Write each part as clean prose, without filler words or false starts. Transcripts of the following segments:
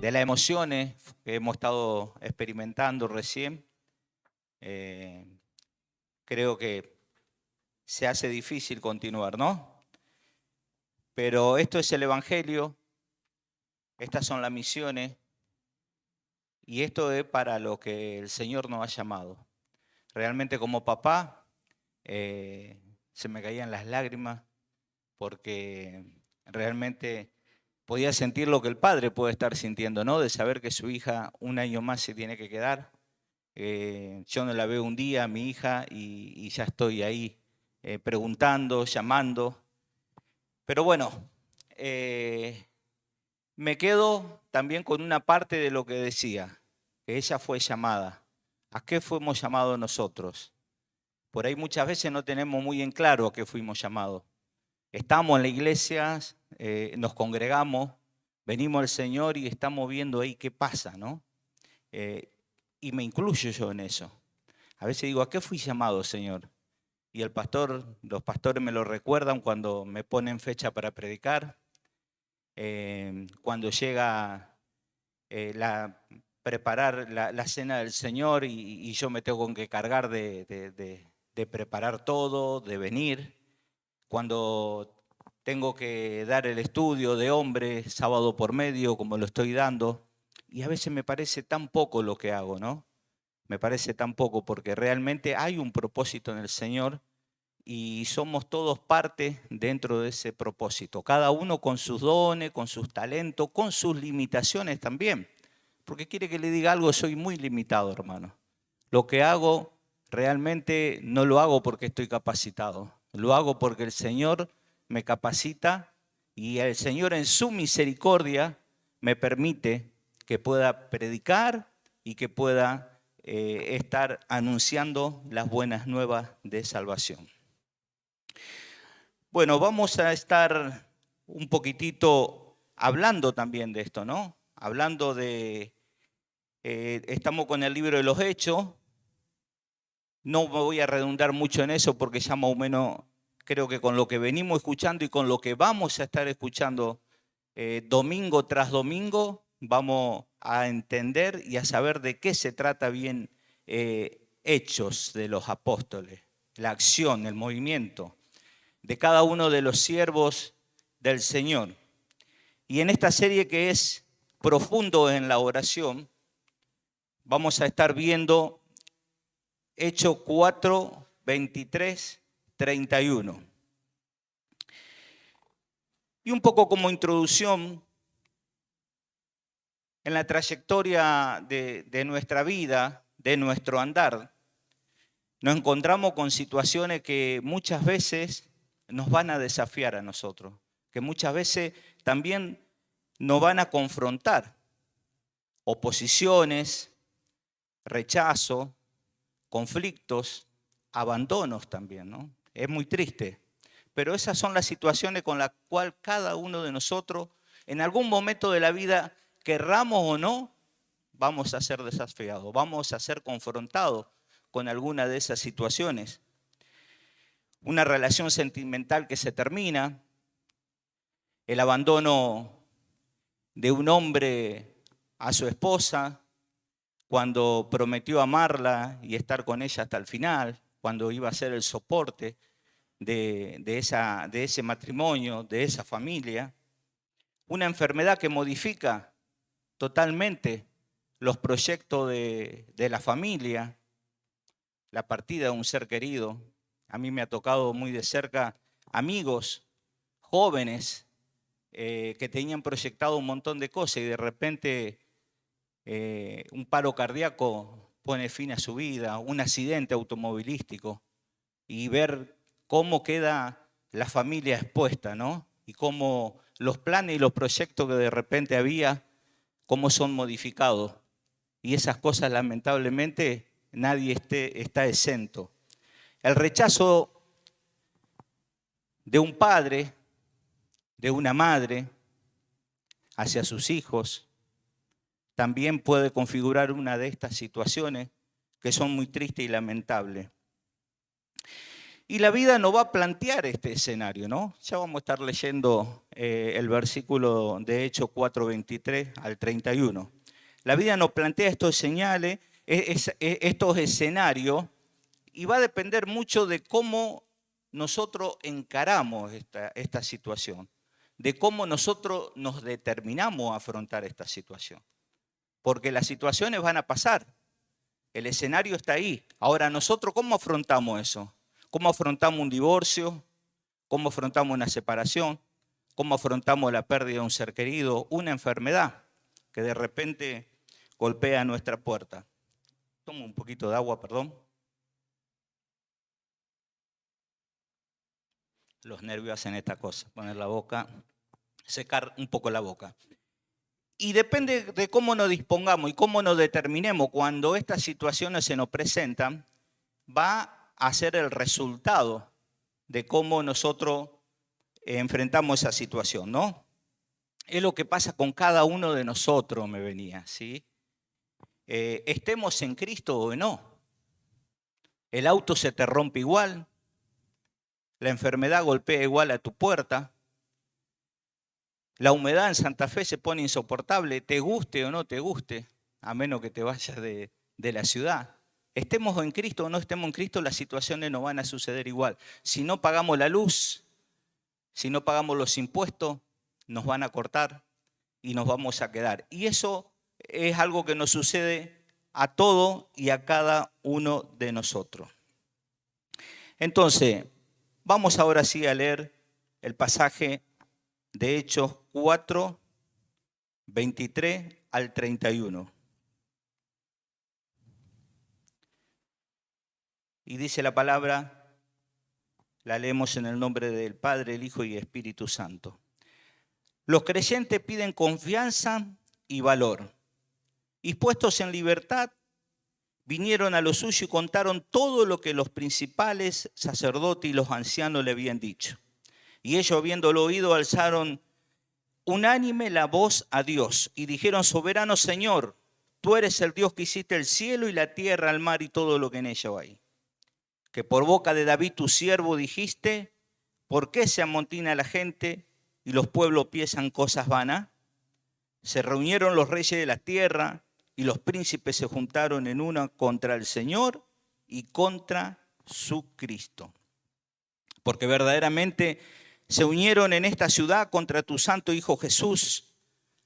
de las emociones que hemos estado experimentando recién. Creo que se hace difícil continuar, ¿no? Pero esto es el Evangelio, estas son las misiones y esto es para lo que el Señor nos ha llamado. Realmente como papá se me caían las lágrimas porque realmente podía sentir lo que el padre puede estar sintiendo, ¿no? De saber que su hija un año más se tiene que quedar. Yo no la veo un día a mi hija y ya estoy ahí preguntando, llamando. Pero bueno, me quedo también con una parte de lo que decía, que ella fue llamada. ¿A qué fuimos llamados nosotros? Por ahí muchas veces no tenemos muy en claro a qué fuimos llamados. Estamos en la iglesia, nos congregamos, venimos al Señor y estamos viendo ahí qué pasa, ¿no? Y me incluyo yo en eso. A veces digo, ¿a qué fui llamado, Señor? Y los pastores me lo recuerdan cuando me ponen fecha para predicar, cuando llega preparar la cena del Señor y yo me tengo que cargar de preparar todo, de venir. Cuando tengo que dar el estudio de hombre sábado por medio, como lo estoy dando, y a veces me parece tan poco lo que hago, ¿no? Me parece tan poco porque realmente hay un propósito en el Señor y somos todos parte dentro de ese propósito, cada uno con sus dones, con sus talentos, con sus limitaciones también. Porque quiere que le diga algo, soy muy limitado, hermano. Lo que hago realmente no lo hago porque estoy capacitado, lo hago porque el Señor me capacita y el Señor en su misericordia me permite que pueda predicar y que pueda estar anunciando las buenas nuevas de salvación. Bueno, vamos a estar un poquitito hablando también de esto, ¿no? Hablando estamos con el libro de los Hechos. No me voy a redundar mucho en eso porque ya más o menos creo que con lo que venimos escuchando y con lo que vamos a estar escuchando domingo tras domingo, vamos a entender y a saber de qué se trata bien Hechos de los Apóstoles, la acción, el movimiento de cada uno de los siervos del Señor. Y en esta serie que es Profundo en la Oración, vamos a estar viendo Hechos 4, 23, 31. Y un poco como introducción, en la trayectoria de nuestra vida, de nuestro andar, nos encontramos con situaciones que muchas veces nos van a desafiar a nosotros, que muchas veces también nos van a confrontar. Oposiciones, rechazo, conflictos, abandonos también, ¿no? Es muy triste, pero esas son las situaciones con las cuales cada uno de nosotros, en algún momento de la vida, querramos o no, vamos a ser desafiados, vamos a ser confrontados con alguna de esas situaciones. Una relación sentimental que se termina, el abandono de un hombre a su esposa, cuando prometió amarla y estar con ella hasta el final, cuando iba a ser el soporte de ese matrimonio, de esa familia. Una enfermedad que modifica totalmente los proyectos de la familia, la partida de un ser querido. A mí me ha tocado muy de cerca amigos jóvenes que tenían proyectado un montón de cosas y de repente un paro cardíaco pone fin a su vida, un accidente automovilístico y ver cómo queda la familia expuesta, ¿no? Y cómo los planes y los proyectos que de repente había, cómo son modificados. Y esas cosas lamentablemente nadie está exento. El rechazo de un padre, de una madre hacia sus hijos, también puede configurar una de estas situaciones que son muy tristes y lamentables. Y la vida nos va a plantear este escenario, ¿no? Ya vamos a estar leyendo el versículo de Hechos 4:23 al 31. La vida nos plantea estos señales, estos escenarios, y va a depender mucho de cómo nosotros encaramos esta situación, de cómo nosotros nos determinamos a afrontar esta situación. Porque las situaciones van a pasar, el escenario está ahí. Ahora, nosotros, ¿cómo afrontamos eso? ¿Cómo afrontamos un divorcio? ¿Cómo afrontamos una separación? ¿Cómo afrontamos la pérdida de un ser querido? Una enfermedad que de repente golpea nuestra puerta. Tomo un poquito de agua, perdón. Los nervios hacen esta cosa, poner la boca, secar un poco la boca. Y depende de cómo nos dispongamos y cómo nos determinemos cuando estas situaciones se nos presentan, va a ser el resultado de cómo nosotros enfrentamos esa situación, ¿no? Es lo que pasa con cada uno de nosotros, me venía, ¿sí? Estemos en Cristo o no. El auto se te rompe igual, la enfermedad golpea igual a tu puerta, la humedad en Santa Fe se pone insoportable, te guste o no te guste, a menos que te vayas de la ciudad. Estemos en Cristo o no estemos en Cristo, las situaciones no van a suceder igual. Si no pagamos la luz, si no pagamos los impuestos, nos van a cortar y nos vamos a quedar. Y eso es algo que nos sucede a todo y a cada uno de nosotros. Entonces, vamos ahora sí a leer el pasaje de Hechos 4, 23 al 31. Y dice la palabra, la leemos en el nombre del Padre, el Hijo y el Espíritu Santo. Los creyentes piden confianza y valor. Y puestos en libertad, vinieron a lo suyo y contaron todo lo que los principales sacerdotes y los ancianos le habían dicho. Y ellos, habiéndolo oído, alzaron unánime la voz a Dios y dijeron: soberano Señor, tú eres el Dios que hiciste el cielo y la tierra, el mar y todo lo que en ello hay. Que por boca de David tu siervo dijiste: ¿por qué se amontina la gente y los pueblos piensan cosas vanas? Se reunieron los reyes de la tierra y los príncipes se juntaron en una contra el Señor y contra su Cristo. Porque verdaderamente se unieron en esta ciudad contra tu santo Hijo Jesús,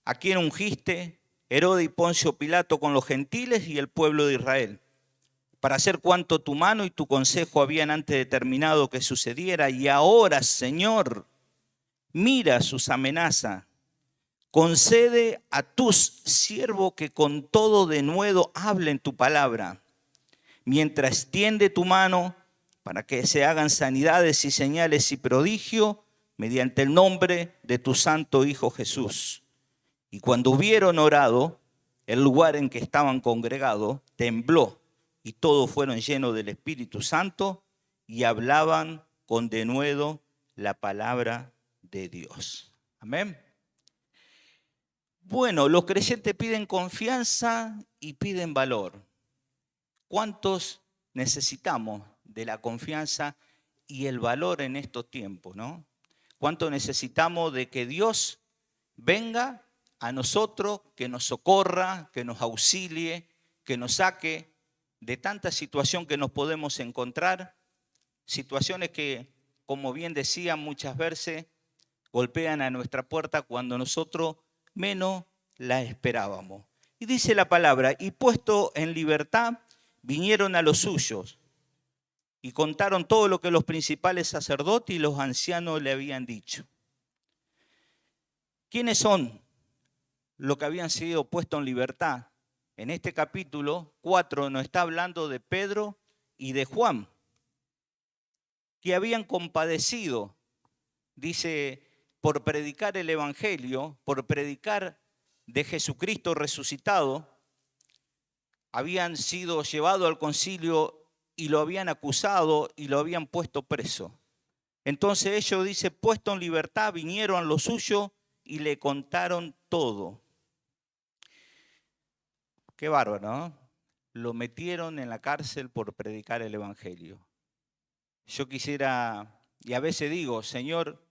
a quien ungiste, Herodes y Poncio Pilato, con los gentiles y el pueblo de Israel, para hacer cuanto tu mano y tu consejo habían antes determinado que sucediera. Y ahora, Señor, mira sus amenazas. Concede a tus siervos que con todo denuedo hablen tu palabra, mientras extiende tu mano para que se hagan sanidades y señales y prodigios mediante el nombre de tu santo Hijo Jesús. Y cuando hubieron orado, el lugar en que estaban congregados tembló y todos fueron llenos del Espíritu Santo y hablaban con denuedo la palabra de Dios. Amén. Bueno, los creyentes piden confianza y piden valor. ¿Cuántos necesitamos de la confianza y el valor en estos tiempos, no? ¿Cuánto necesitamos de que Dios venga a nosotros, que nos socorra, que nos auxilie, que nos saque de tanta situación que nos podemos encontrar? Situaciones que, como bien decía, muchas veces golpean a nuestra puerta cuando nosotros menos la esperábamos. Y dice la palabra: y puesto en libertad, vinieron a los suyos y contaron todo lo que los principales sacerdotes y los ancianos le habían dicho. ¿Quiénes son los que habían sido puestos en libertad? En este capítulo 4 nos está hablando de Pedro y de Juan, que habían compadecido, dice, por predicar el Evangelio, por predicar de Jesucristo resucitado. Habían sido llevados al concilio y lo habían acusado y lo habían puesto preso. Entonces ellos, dice, puesto en libertad, vinieron a lo suyo y le contaron todo. Qué bárbaro, ¿no? Lo metieron en la cárcel por predicar el Evangelio. yo quisiera, y a veces digo, Señor,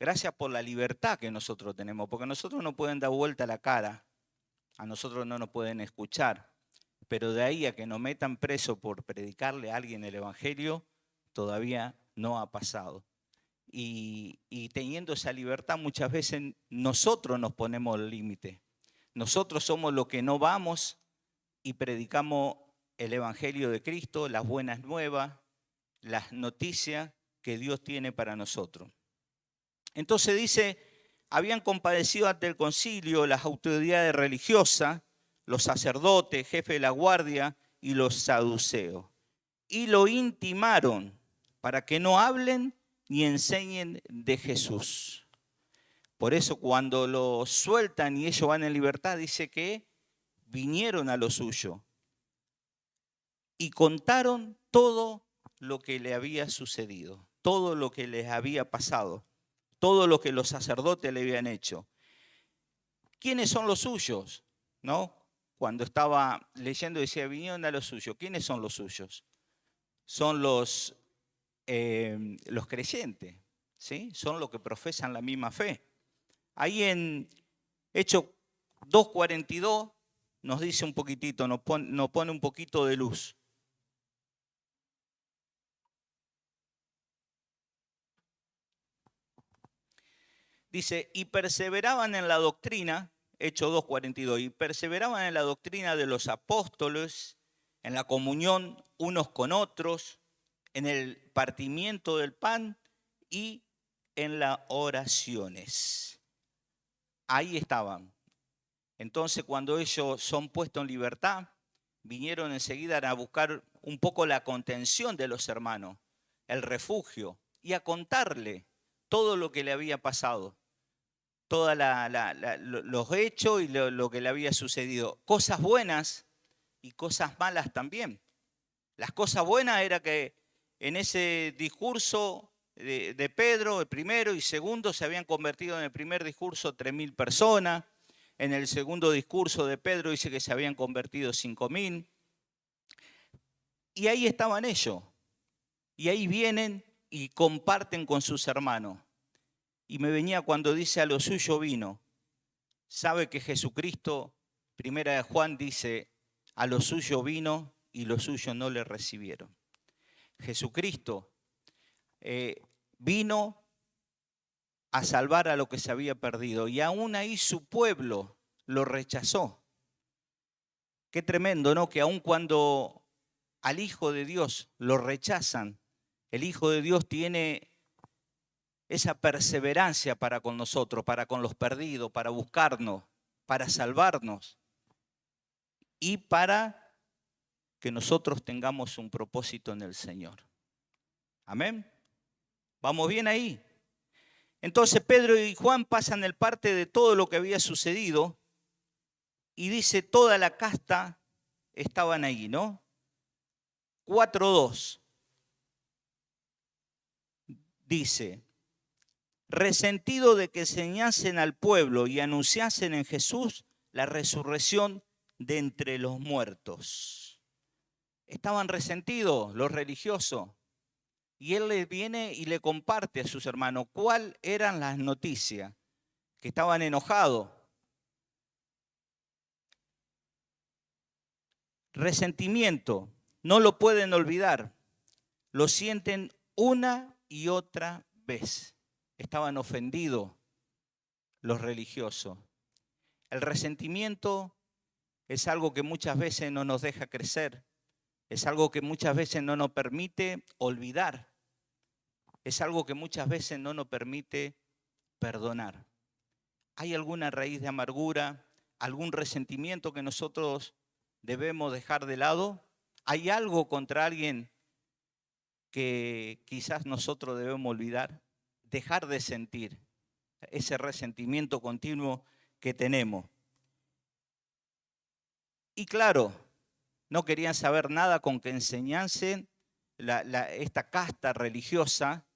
gracias por la libertad que nosotros tenemos, porque a nosotros no pueden dar vuelta la cara, a nosotros no nos pueden escuchar, pero de ahí a que nos metan preso por predicarle a alguien el Evangelio, todavía no ha pasado. Y teniendo esa libertad, muchas veces nosotros nos ponemos el límite. Nosotros somos los que no vamos y predicamos el Evangelio de Cristo, las buenas nuevas, las noticias que Dios tiene para nosotros. Entonces dice, habían compadecido ante el concilio las autoridades religiosas, los sacerdotes, jefe de la guardia y los saduceos, y lo intimaron para que no hablen ni enseñen de Jesús. Por eso cuando lo sueltan y ellos van en libertad, dice que vinieron a lo suyo y contaron todo lo que le había sucedido, todo lo que les había pasado, todo lo que los sacerdotes le habían hecho. ¿Quiénes son los suyos? ¿No? Cuando estaba leyendo decía, vinieron a los suyos. ¿Quiénes son los suyos? Son los creyentes, ¿sí? Son los que profesan la misma fe. Ahí en Hechos 2:42 nos dice un poquitito, nos pone un poquito de luz. Dice, y perseveraban en la doctrina, Hechos 2:42, y perseveraban en la doctrina de los apóstoles, en la comunión unos con otros, en el partimiento del pan y en las oraciones. Ahí estaban. Entonces, cuando ellos son puestos en libertad, vinieron enseguida a buscar un poco la contención de los hermanos, el refugio, y a contarle todo lo que le había pasado, todos los hechos y lo que le había sucedido. Cosas buenas y cosas malas también. Las cosas buenas era que en ese discurso de Pedro, el primero y segundo, se habían convertido en el primer discurso 3.000 personas. En el segundo discurso de Pedro dice que se habían convertido 5.000. Y ahí estaban ellos. Y ahí vienen y comparten con sus hermanos. Y me venía cuando dice a lo suyo vino. Sabe que Jesucristo, primera de Juan dice, a lo suyo vino y los suyos no le recibieron. Jesucristo vino a salvar a lo que se había perdido y aún ahí su pueblo lo rechazó. Qué tremendo, ¿no? Que aun cuando al Hijo de Dios lo rechazan, el Hijo de Dios tiene esa perseverancia para con nosotros, para con los perdidos, para buscarnos, para salvarnos y para que nosotros tengamos un propósito en el Señor. Amén. ¿Vamos bien ahí? Entonces Pedro y Juan pasan el parte de todo lo que había sucedido y dice toda la casta estaban ahí, ¿no? 4:2 dice, resentido de que enseñasen al pueblo y anunciasen en Jesús la resurrección de entre los muertos. Estaban resentidos los religiosos. Y él le viene y le comparte a sus hermanos cuáles eran las noticias, que estaban enojados. Resentimiento, no lo pueden olvidar, lo sienten una y otra vez. Estaban ofendidos los religiosos. El resentimiento es algo que muchas veces no nos deja crecer. Es algo que muchas veces no nos permite olvidar. Es algo que muchas veces no nos permite perdonar. ¿Hay alguna raíz de amargura, algún resentimiento que nosotros debemos dejar de lado? ¿Hay algo contra alguien que quizás nosotros debemos olvidar? Dejar de sentir ese resentimiento continuo que tenemos. Y claro, no querían saber nada con que enseñasen esta casta religiosa,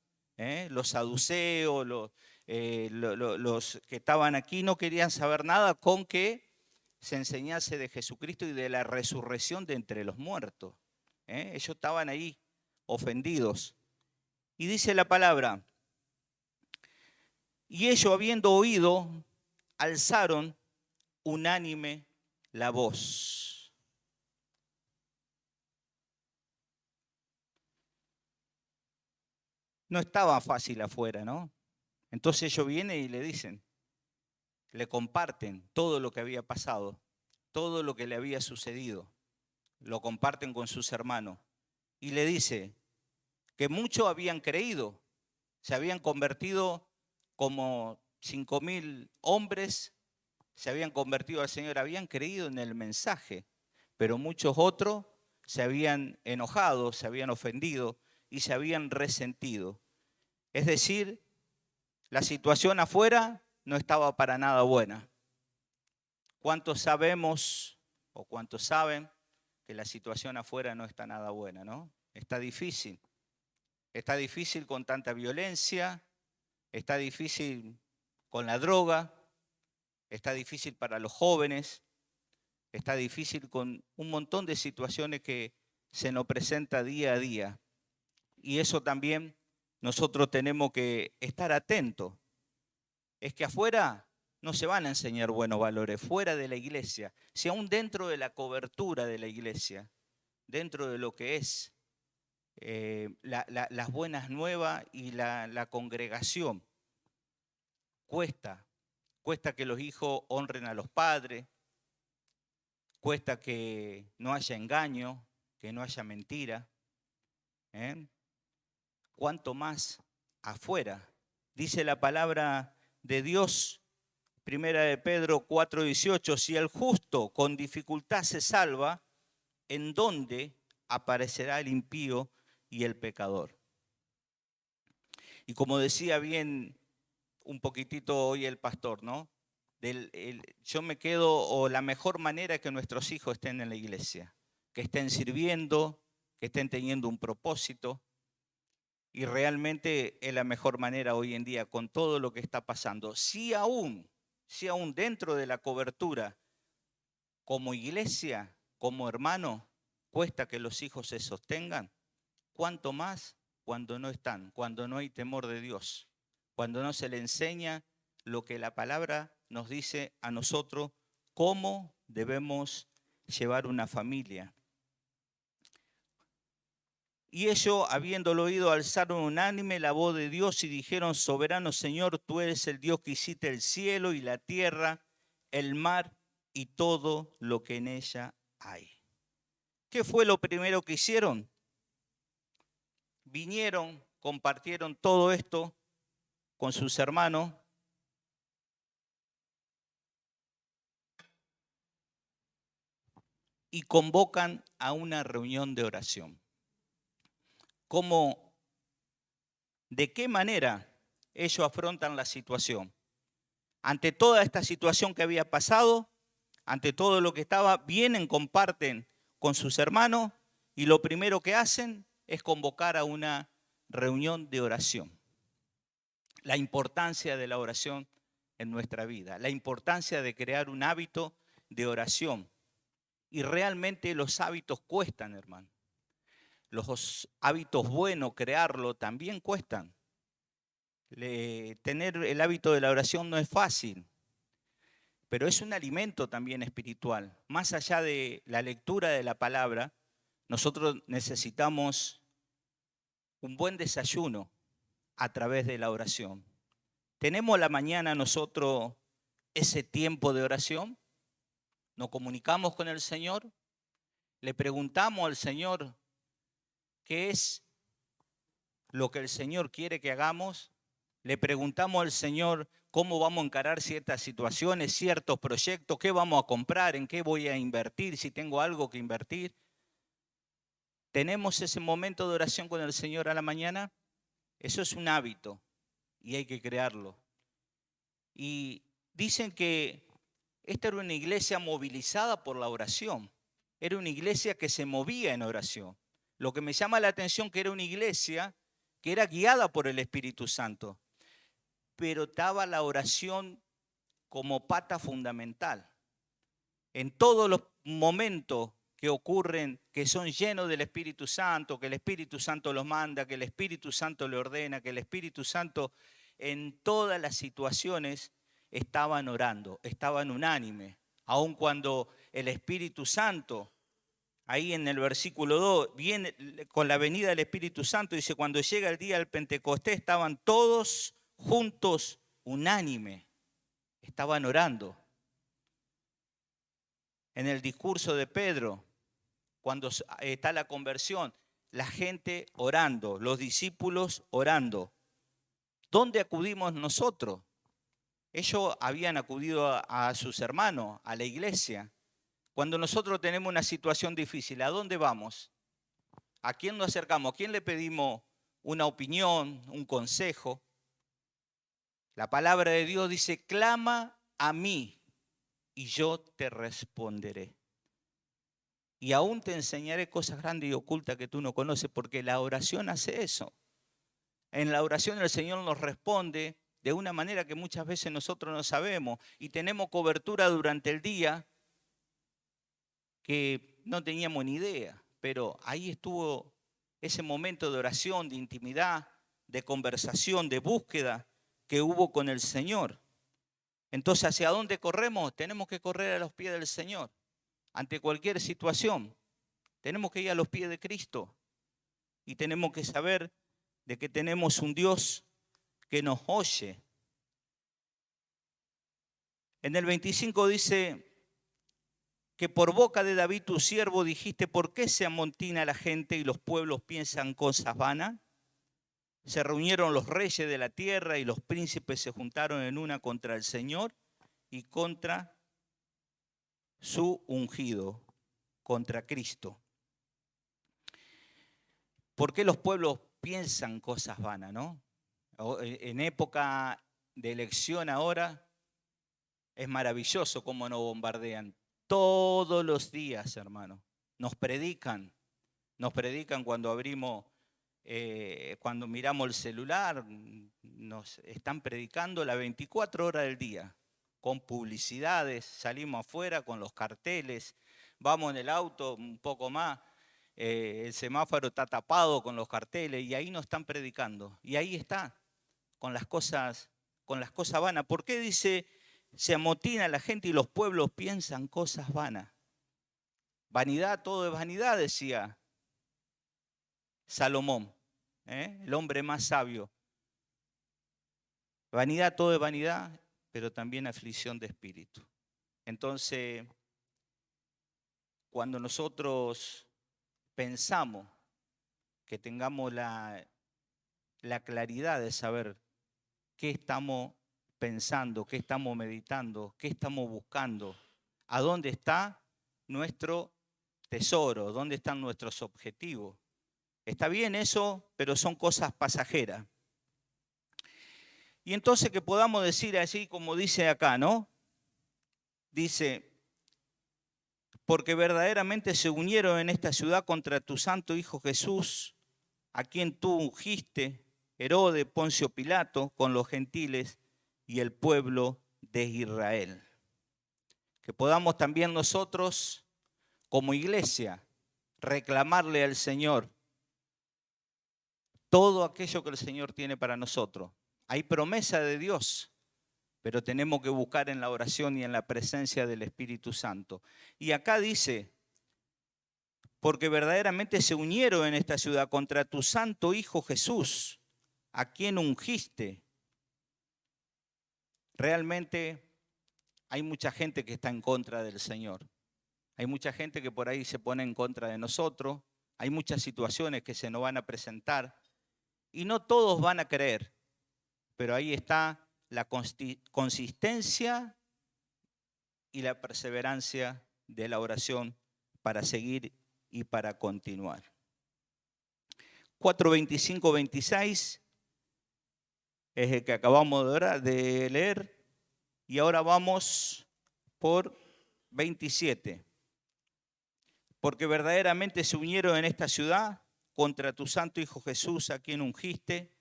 los saduceos, los que estaban aquí, no querían saber nada con que se enseñase de Jesucristo y de la resurrección de entre los muertos. Ellos estaban ahí ofendidos. Y dice la palabra, y ellos habiendo oído, alzaron unánime la voz. No estaba fácil afuera, ¿no? Entonces ellos vienen y le dicen, le comparten todo lo que había pasado, todo lo que le había sucedido, lo comparten con sus hermanos. Y le dice que muchos habían creído, se habían convertido como 5.000 hombres, se habían convertido al Señor, habían creído en el mensaje, pero muchos otros se habían enojado, se habían ofendido y se habían resentido. Es decir, la situación afuera no estaba para nada buena. ¿Cuántos sabemos o cuántos saben que la situación afuera no está nada buena, ¿no? Está difícil. Está difícil con tanta violencia, está difícil con la droga, está difícil para los jóvenes, está difícil con un montón de situaciones que se nos presenta día a día. Y eso también nosotros tenemos que estar atentos. Es que afuera no se van a enseñar buenos valores, fuera de la iglesia, si aún dentro de la cobertura de la iglesia, dentro de lo que es las buenas nuevas y la congregación, cuesta que los hijos honren a los padres, cuesta que no haya engaño, que no haya mentira. ¿Cuánto más afuera? Dice la palabra de Dios, primera de Pedro 4:18, si el justo con dificultad se salva, ¿en dónde aparecerá el impío y el pecador? Y como decía bien un poquitito hoy el pastor, ¿no? Yo me quedo, o la mejor manera es que nuestros hijos estén en la iglesia, que estén sirviendo, que estén teniendo un propósito. Y realmente es la mejor manera hoy en día con todo lo que está pasando. Si aún dentro de la cobertura, como iglesia, como hermano, cuesta que los hijos se sostengan, ¿cuánto más cuando no están, cuando no hay temor de Dios, cuando no se le enseña lo que la palabra nos dice a nosotros, cómo debemos llevar una familia? Y ellos, habiéndolo oído, alzaron unánime la voz de Dios y dijeron, soberano Señor, tú eres el Dios que hiciste el cielo y la tierra, el mar y todo lo que en ella hay. ¿Qué fue lo primero que hicieron? Vinieron, compartieron todo esto con sus hermanos. Y convocan a una reunión de oración. ¿De qué manera ellos afrontan la situación? Ante toda esta situación que había pasado, ante todo lo que estaba, vienen, comparten con sus hermanos y lo primero que hacen es convocar a una reunión de oración. La importancia de la oración en nuestra vida, la importancia de crear un hábito de oración. Y realmente los hábitos cuestan, hermano. Los hábitos buenos, crearlo, también cuestan. Tener el hábito de la oración no es fácil, pero es un alimento también espiritual. Más allá de la lectura de la palabra, nosotros necesitamos un buen desayuno a través de la oración. ¿Tenemos a la mañana nosotros ese tiempo de oración? ¿Nos comunicamos con el Señor? ¿Le preguntamos al Señor qué es lo que el Señor quiere que hagamos? ¿Le preguntamos al Señor cómo vamos a encarar ciertas situaciones, ciertos proyectos? ¿Qué vamos a comprar? ¿En qué voy a invertir? Si tengo algo que invertir. ¿Tenemos ese momento de oración con el Señor a la mañana? Eso es un hábito y hay que crearlo. Y dicen que esta era una iglesia movilizada por la oración. Era una iglesia que se movía en oración. Lo que me llama la atención que era una iglesia que era guiada por el Espíritu Santo, pero daba la oración como pata fundamental. En todos los momentos que ocurren, que son llenos del Espíritu Santo, que el Espíritu Santo los manda, que el Espíritu Santo le ordena, que el Espíritu Santo en todas las situaciones estaban orando, estaban unánime, aun cuando el Espíritu Santo, ahí en el versículo 2, viene con la venida del Espíritu Santo, dice, cuando llega el día del Pentecostés, estaban todos juntos, unánime, estaban orando. En el discurso de Pedro, cuando está la conversión, la gente orando, los discípulos orando. ¿Dónde acudimos nosotros? Ellos habían acudido a sus hermanos, a la iglesia. Cuando nosotros tenemos una situación difícil, ¿a dónde vamos? ¿A quién nos acercamos? ¿A quién le pedimos una opinión, un consejo? La palabra de Dios dice, clama a mí y yo te responderé. Y aún te enseñaré cosas grandes y ocultas que tú no conoces, porque la oración hace eso. En la oración el Señor nos responde de una manera que muchas veces nosotros no sabemos y tenemos cobertura durante el día que no teníamos ni idea, pero ahí estuvo ese momento de oración, de intimidad, de conversación, de búsqueda que hubo con el Señor. Entonces, ¿hacia dónde corremos? Tenemos que correr a los pies del Señor. Ante cualquier situación, tenemos que ir a los pies de Cristo y tenemos que saber de que tenemos un Dios que nos oye. En el 25 dice que por boca de David tu siervo dijiste, ¿por qué se amontina la gente y los pueblos piensan cosas vanas? Se reunieron los reyes de la tierra y los príncipes se juntaron en una contra el Señor y contra su ungido, contra Cristo. ¿Por qué los pueblos piensan cosas vanas, no? En época de elección ahora es maravilloso cómo nos bombardean. Todos los días, hermano. Nos predican cuando abrimos, cuando miramos el celular, nos están predicando las 24 horas del día, con publicidades, salimos afuera con los carteles, vamos en el auto un poco más, el semáforo está tapado con los carteles y ahí nos están predicando. Y ahí está, con las cosas vanas. ¿Por qué dice, se amotina la gente y los pueblos piensan cosas vanas? Vanidad, todo es vanidad, decía Salomón, el hombre más sabio. Vanidad, todo es vanidad, pero también aflicción de espíritu. Entonces, cuando nosotros pensamos que tengamos la claridad de saber qué estamos pensando, qué estamos meditando, qué estamos buscando, a dónde está nuestro tesoro, dónde están nuestros objetivos. Está bien eso, pero son cosas pasajeras. Y entonces que podamos decir así como dice acá, ¿no? Dice, porque verdaderamente se unieron en esta ciudad contra tu santo Hijo Jesús, a quien tú ungiste, Herodes, Poncio Pilato, con los gentiles y el pueblo de Israel. Que podamos también nosotros, como iglesia, reclamarle al Señor todo aquello que el Señor tiene para nosotros. Hay promesa de Dios, pero tenemos que buscar en la oración y en la presencia del Espíritu Santo. Y acá dice, porque verdaderamente se unieron en esta ciudad contra tu santo Hijo Jesús, a quien ungiste. Realmente hay mucha gente que está en contra del Señor. Hay mucha gente que por ahí se pone en contra de nosotros. Hay muchas situaciones que se nos van a presentar y no todos van a creer. Pero ahí está la consistencia y la perseverancia de la oración para seguir y para continuar. 4:25-26 es el que acabamos de leer y ahora vamos por 27. Porque verdaderamente se unieron en esta ciudad contra tu santo Hijo Jesús, a quien ungiste,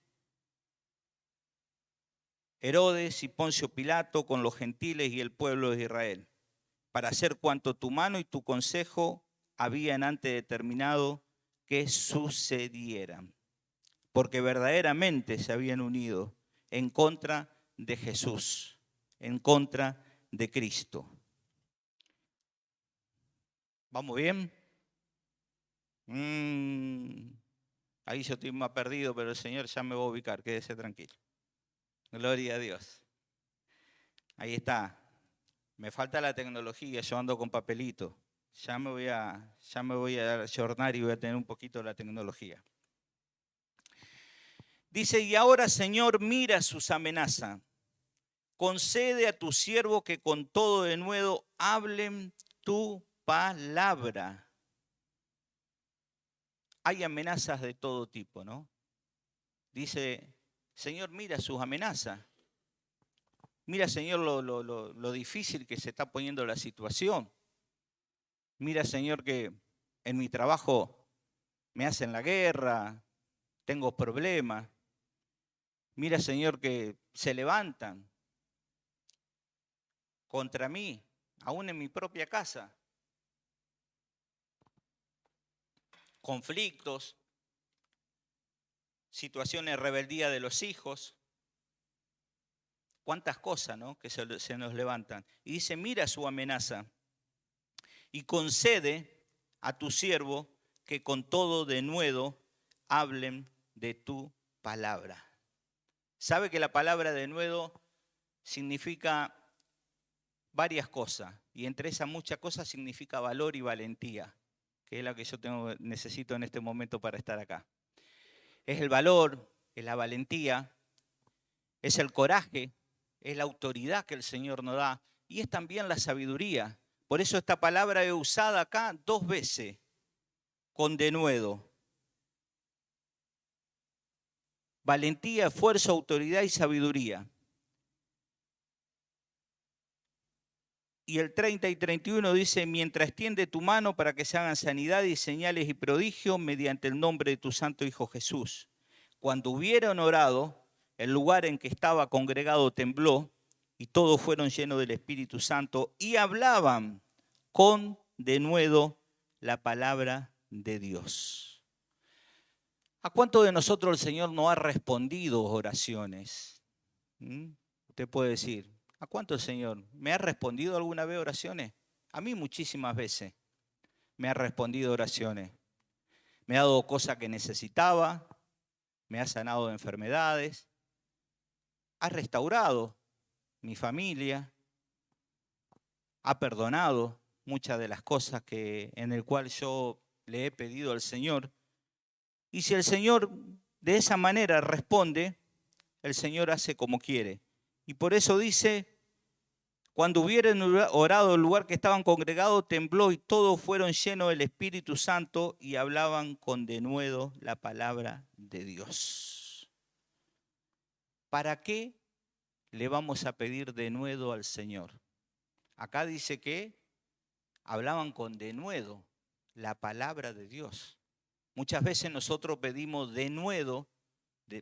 Herodes y Poncio Pilato con los gentiles y el pueblo de Israel, para hacer cuanto tu mano y tu consejo habían antes determinado que sucedieran, porque verdaderamente se habían unido en contra de Jesús, en contra de Cristo. ¿Vamos bien? Ahí yo estoy más perdido, pero el Señor ya me va a ubicar, quédese tranquilo. Gloria a Dios. Ahí está. Me falta la tecnología, yo ando con papelito. Ya me voy a ayornar y voy a tener un poquito la tecnología. Dice, y ahora, Señor, mira sus amenazas. Concede a tu siervo que con todo denuedo hablen tu palabra. Hay amenazas de todo tipo, ¿no? Dice, Señor, mira sus amenazas. Mira, Señor, lo difícil que se está poniendo la situación. Mira, Señor, que en mi trabajo me hacen la guerra, tengo problemas. Mira, Señor, que se levantan contra mí, aún en mi propia casa. Conflictos, situaciones de rebeldía de los hijos. Cuántas cosas, ¿no?, que se nos levantan. Y dice, mira su amenaza y concede a tu siervo que con todo denuedo hablen de tu palabra. ¿Sabe que la palabra denuedo significa varias cosas? Y entre esas muchas cosas significa valor y valentía, que es la que yo necesito en este momento para estar acá. Es el valor, es la valentía, es el coraje, es la autoridad que el Señor nos da y es también la sabiduría. Por eso esta palabra es usada acá 2 veces, con denuedo. Valentía, esfuerzo, autoridad y sabiduría. Y el 30 y 31 dice, mientras extiende tu mano para que se hagan sanidad y señales y prodigios mediante el nombre de tu santo Hijo Jesús. Cuando hubieron orado, el lugar en que estaba congregado tembló y todos fueron llenos del Espíritu Santo y hablaban con denuedo la palabra de Dios. ¿A cuántos de nosotros el Señor no ha respondido oraciones? Usted puede decir, ¿a cuánto el Señor me ha respondido alguna vez oraciones? A mí muchísimas veces me ha respondido oraciones. Me ha dado cosas que necesitaba, me ha sanado de enfermedades, ha restaurado mi familia, ha perdonado muchas de las cosas en el cual yo le he pedido al Señor. Y si el Señor de esa manera responde, el Señor hace como quiere. Y por eso dice, cuando hubieron orado, el lugar que estaban congregados tembló y todos fueron llenos del Espíritu Santo y hablaban con denuedo la palabra de Dios. ¿Para qué le vamos a pedir denuedo al Señor? Acá dice que hablaban con denuedo la palabra de Dios. Muchas veces nosotros pedimos denuedo,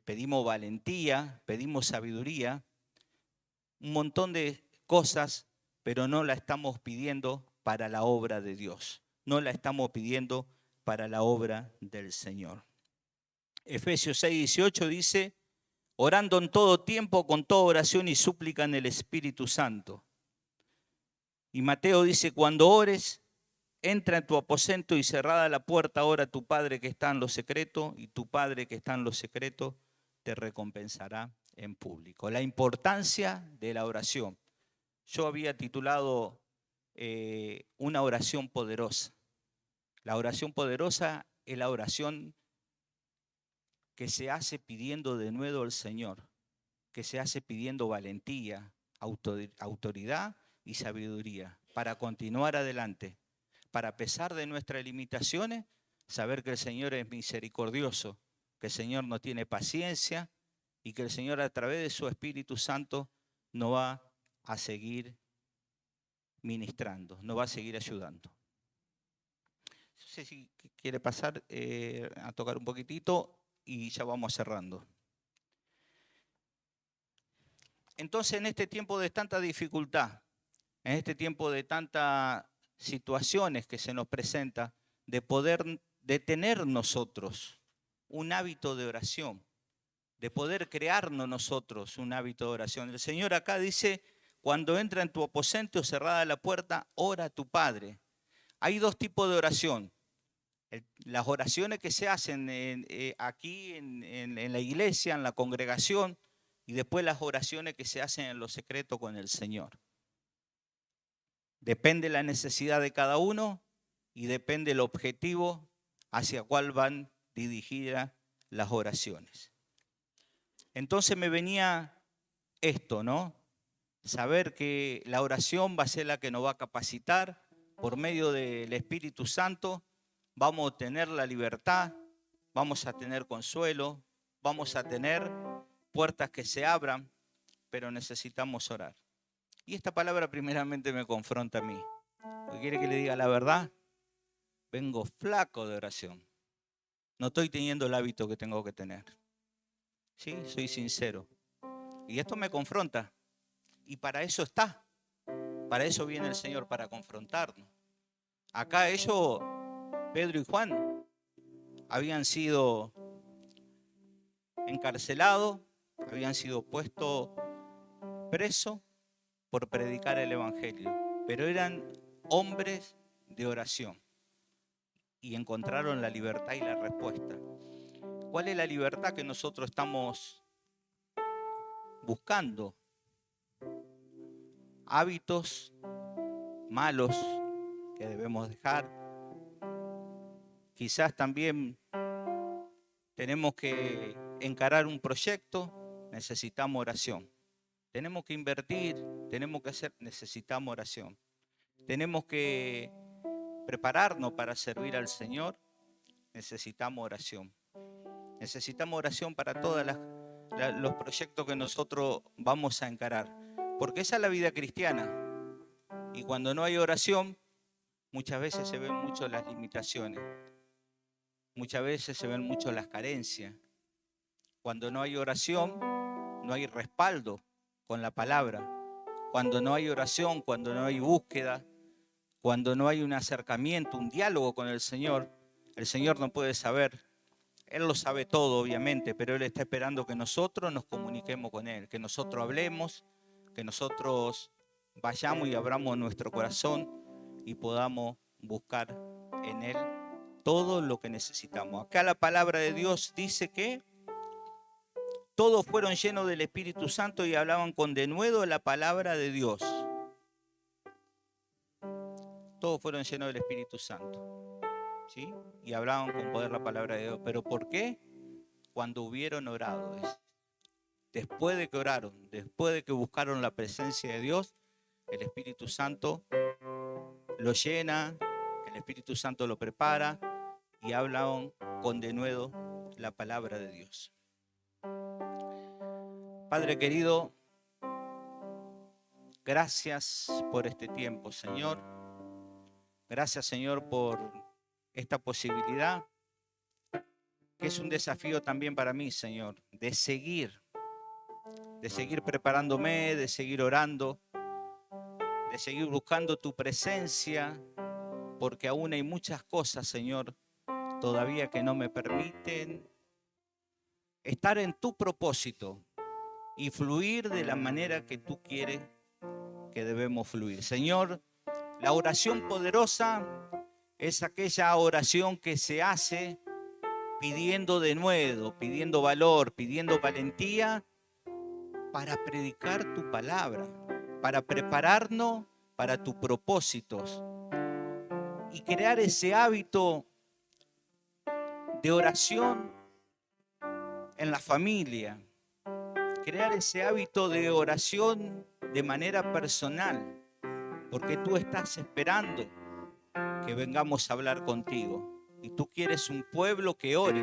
pedimos valentía, pedimos sabiduría, un montón de cosas, pero no la estamos pidiendo para la obra de Dios. No la estamos pidiendo para la obra del Señor. Efesios 6:18 dice, orando en todo tiempo con toda oración y súplica en el Espíritu Santo. Y Mateo dice, cuando ores, entra en tu aposento y cerrada la puerta, ora a tu Padre que está en lo secreto, y tu Padre que está en lo secreto te recompensará en público. La importancia de la oración. Yo había titulado una oración poderosa. La oración poderosa es la oración que se hace pidiendo de nuevo al Señor, que se hace pidiendo valentía, autoridad y sabiduría para continuar adelante, para a pesar de nuestras limitaciones, saber que el Señor es misericordioso, que el Señor nos tiene paciencia y que el Señor a través de su Espíritu Santo nos va a seguir ministrando, nos va a seguir ayudando. No sé si quiere pasar a tocar un poquitito y ya vamos cerrando. Entonces, en este tiempo de tanta dificultad, en este tiempo de tantas situaciones que se nos presentan, de tener nosotros un hábito de oración, de poder crearnos nosotros un hábito de oración. El Señor acá dice, cuando entra en tu aposento, cerrada la puerta, ora a tu Padre. Hay dos tipos de oración. Las oraciones que se hacen aquí en la iglesia, en la congregación, y después las oraciones que se hacen en lo secreto con el Señor. Depende la necesidad de cada uno y depende el objetivo hacia cuál van dirigidas las oraciones. Entonces me venía esto, ¿no? Saber que la oración va a ser la que nos va a capacitar por medio del Espíritu Santo. Vamos a tener la libertad, vamos a tener consuelo, vamos a tener puertas que se abran, pero necesitamos orar. Y esta palabra primeramente me confronta a mí. Porque quiere que le diga la verdad, vengo flaco de oración. No estoy teniendo el hábito que tengo que tener. Sí, soy sincero. Y esto me confronta. Y para eso está. Para eso viene el Señor, para confrontarnos. Acá ellos, Pedro y Juan, habían sido encarcelados, habían sido puestos presos por predicar el Evangelio. Pero eran hombres de oración. Y encontraron la libertad y la respuesta. ¿Cuál es la libertad que nosotros estamos buscando? Hábitos malos que debemos dejar. Quizás también tenemos que encarar un proyecto, necesitamos oración. Tenemos que invertir, tenemos que hacer, necesitamos oración. Tenemos que prepararnos para servir al Señor, necesitamos oración. Necesitamos oración para todos los proyectos que nosotros vamos a encarar. Porque esa es la vida cristiana. Y cuando no hay oración, muchas veces se ven mucho las limitaciones. Muchas veces se ven mucho las carencias. Cuando no hay oración, no hay respaldo con la palabra. Cuando no hay oración, cuando no hay búsqueda, cuando no hay un acercamiento, un diálogo con el Señor no puede saber. Él lo sabe todo, obviamente, pero Él está esperando que nosotros nos comuniquemos con Él, que nosotros hablemos, que nosotros vayamos y abramos nuestro corazón y podamos buscar en Él todo lo que necesitamos. Acá la palabra de Dios dice que todos fueron llenos del Espíritu Santo y hablaban con denuedo la palabra de Dios. Todos fueron llenos del Espíritu Santo, ¿sí? Y hablaban con poder la palabra de Dios. ¿Pero por qué? Cuando hubieron orado. Después de que oraron, después de que buscaron la presencia de Dios, el Espíritu Santo lo llena, el Espíritu Santo lo prepara y hablan con denuedo la palabra de Dios. Padre querido, gracias por este tiempo, Señor. Gracias, Señor, por esta posibilidad, que es un desafío también para mí, Señor, de seguir preparándome, de seguir orando, de seguir buscando tu presencia, porque aún hay muchas cosas, Señor, todavía que no me permiten estar en tu propósito y fluir de la manera que tú quieres que debemos fluir. Señor, la oración poderosa es aquella oración que se hace pidiendo denuedo, pidiendo valor, pidiendo valentía para predicar tu palabra, para prepararnos para tus propósitos y crear ese hábito de oración en la familia, crear ese hábito de oración de manera personal, porque tú estás esperando que vengamos a hablar contigo y tú quieres un pueblo que ore.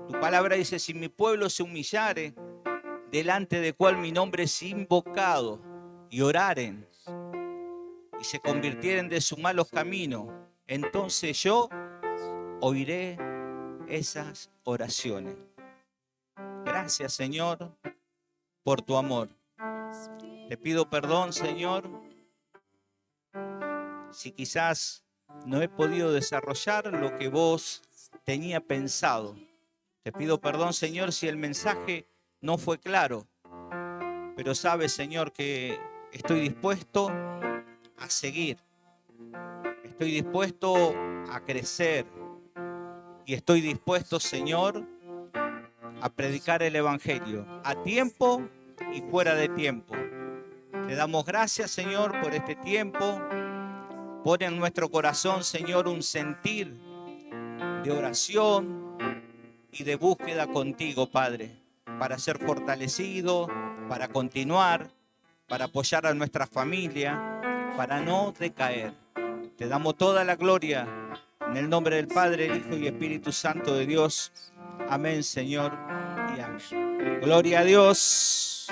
Tu palabra dice, si mi pueblo se humillare, delante de cual mi nombre es invocado, y oraren y se convirtieren de sus malos caminos, entonces yo oiré esas oraciones. Gracias, Señor, por tu amor. Te pido perdón, Señor, si quizás no he podido desarrollar lo que vos tenía pensado. Te pido perdón, Señor, si el mensaje no fue claro, pero sabes, Señor, que estoy dispuesto a seguir. Estoy dispuesto a crecer y estoy dispuesto, Señor, a predicar el Evangelio a tiempo y fuera de tiempo. Te damos gracias, Señor, por este tiempo. Pon en nuestro corazón, Señor, un sentir de oración y de búsqueda contigo, Padre, para ser fortalecido, para continuar, para apoyar a nuestra familia, para no decaer. Te damos toda la gloria en el nombre del Padre, el Hijo y Espíritu Santo de Dios. Amén, Señor, y amén. Gloria a Dios.